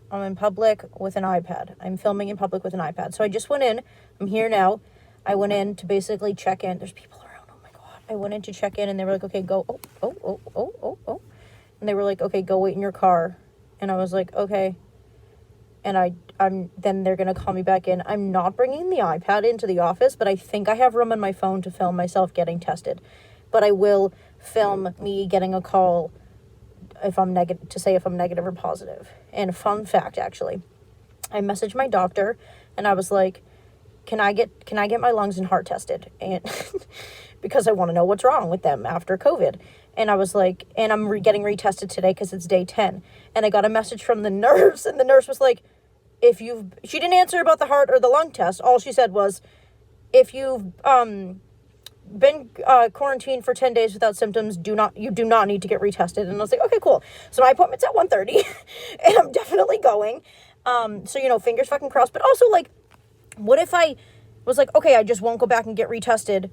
I'm in public with an iPad. I'm filming in public with an iPad. So I just went in. I'm here now. I went in to basically check in. There's people around. Oh my God. I went in to check in and they were like, okay, go. Oh. And they were like, okay, go wait in your car. And I was like, okay. And then they're going to call me back in. I'm not bringing the iPad into the office, but I think I have room on my phone to film myself getting tested. But I will film me getting a call if I'm negative, to say if I'm negative or positive. And fun fact, actually, I messaged my doctor and I was like, can I get my lungs and heart tested? And because I want to know what's wrong with them after COVID. And I was like, and I'm getting retested today because it's day 10. And I got a message from the nurse, and the nurse was like, she didn't answer about the heart or the lung test. All she said was, if you've been quarantined for 10 days without symptoms, you do not need to get retested. And I was like, okay, cool. So my appointment's at 1:30 and I'm definitely going. So, fingers fucking crossed. But also, like, what if I was like, okay, I just won't go back and get retested,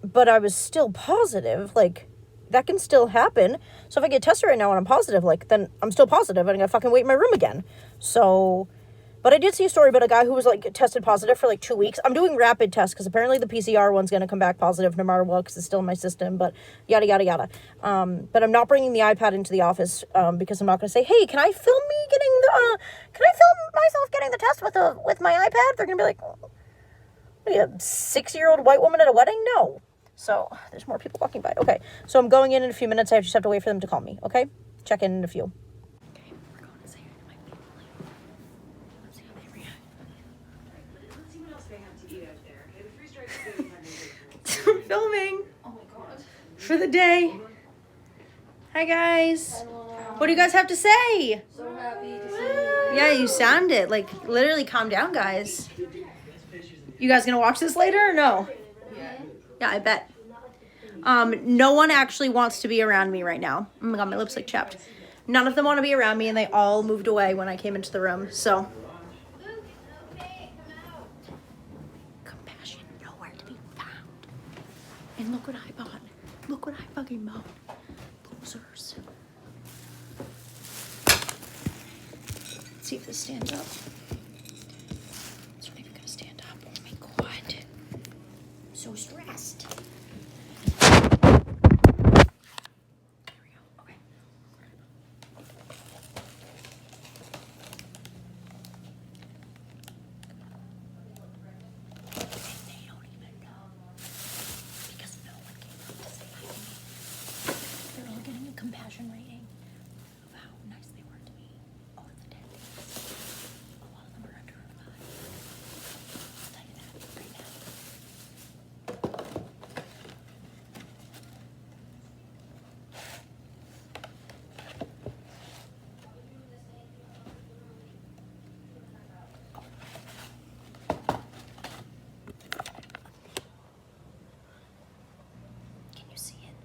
but I was still positive? Like, that can still happen. So if I get tested right now and I'm positive, like, then I'm still positive and I gotta fucking wait in my room again. So, but I did see a story about a guy who was, like, tested positive for, like, 2 weeks. I'm doing rapid tests because apparently the PCR one's going to come back positive no matter what because it's still in my system, but yada, yada, yada. But I'm not bringing the iPad into the office because I'm not going to say, hey, can I film myself getting the test with my iPad? They're going to be like, what are you, a 6-year-old white woman at a wedding? No. So there's more people walking by. Okay, so I'm going in a few minutes. I just have to wait for them to call me, okay? Check in a few. Filming. Oh my God. For the day. Hi guys. Hello. What do you guys have to say? So happy to see you. Yeah, you sound it. Like, literally calm down, guys. You guys gonna watch this later or no? Yeah, I bet. No one actually wants to be around me right now. Oh my God, my lips like chapped. None of them want to be around me, and they all moved away when I came into the room. So compassion nowhere to be found. And look what I bought. Look what I fucking bought. Losers. Let's see if this stands up. It's not even gonna stand up. Oh my God. I'm so stressed. There we go. Okay. They don't even know. Because no one came up to say hi to me. They're all getting a compassion rating of how nice they were to me over the 10 days. A lot of them are under a 5. I'll tell you that right now. Can you see it?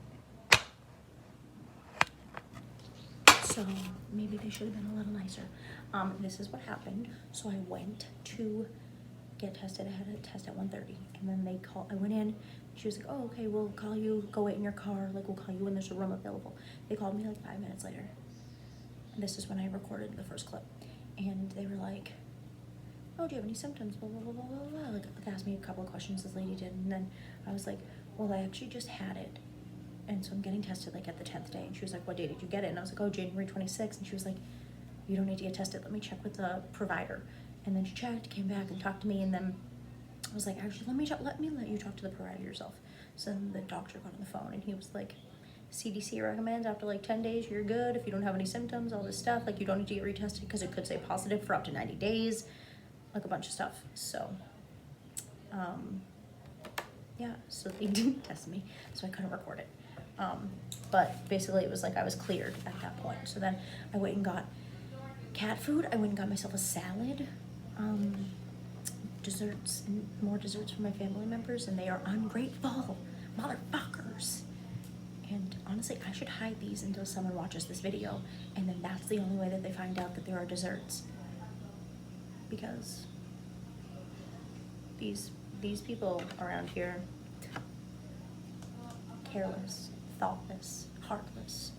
So maybe they should have been a little nicer. This is what happened. So I went to get tested. I had a test at 1:30, and then I went in. She was like, oh, okay, we'll call you. Go wait in your car. Like, we'll call you when there's a room available. They called me like 5 minutes later. And this is when I recorded the first clip. And they were like, oh, do you have any symptoms? Blah, blah, blah, blah, blah, blah. Like, they asked me a couple of questions, this lady did. And then I was like, well, I actually just had it. And so I'm getting tested, like, at the 10th day. And she was like, what day did you get it? And I was like, oh, January 26th. And she was like, you don't need to get tested. Let me check with the provider. And then she checked, came back and talked to me. And then I was like, actually, let you talk to the provider yourself. So then the doctor got on the phone, and he was like, CDC recommends after, like, 10 days, you're good. If you don't have any symptoms, all this stuff. Like, you don't need to get retested because it could say positive for up to 90 days. Like, a bunch of stuff. So, yeah. So they didn't test me, so I couldn't record it. But basically it was like I was cleared at that point. So then I went and got cat food. I went and got myself a salad, desserts, and more desserts for my family members, and they are ungrateful motherfuckers. And honestly, I should hide these until someone watches this video, and then that's the only way that they find out that there are desserts. Because these people around here, careless, thoughtless, heartless.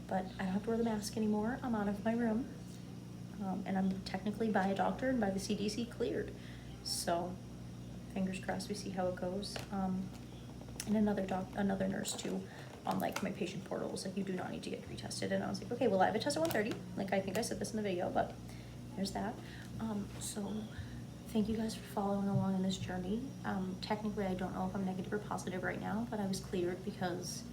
But I don't have to wear the mask anymore. I'm out of my room. And I'm technically by a doctor and by the CDC cleared. So fingers crossed we see how it goes. And another nurse too, on like my patient portal was like, you do not need to get retested. And I was like, okay, well I have a test at 1:30. Like I think I said this in the video, but there's that. So thank you guys for following along in this journey. Technically I don't know if I'm negative or positive right now, but I was cleared because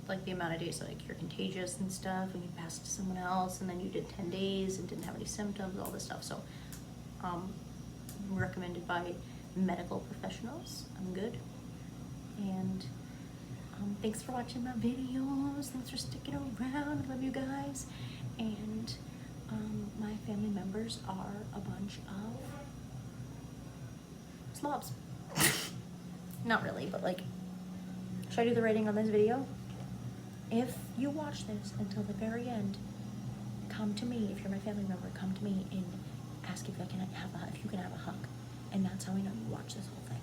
like the amount of days like you're contagious and stuff and you pass it to someone else and then you did 10 days and didn't have any symptoms, all this stuff. So recommended by medical professionals. I'm good. And thanks for watching my videos. Thanks for sticking around. I love you guys. And my family members are a bunch of slobs. Not really, but like, should I do the rating on this video? If you watch this until the very end, come to me. If you're my family member, come to me and ask if you can have a hug. And that's how I know you watch this whole thing.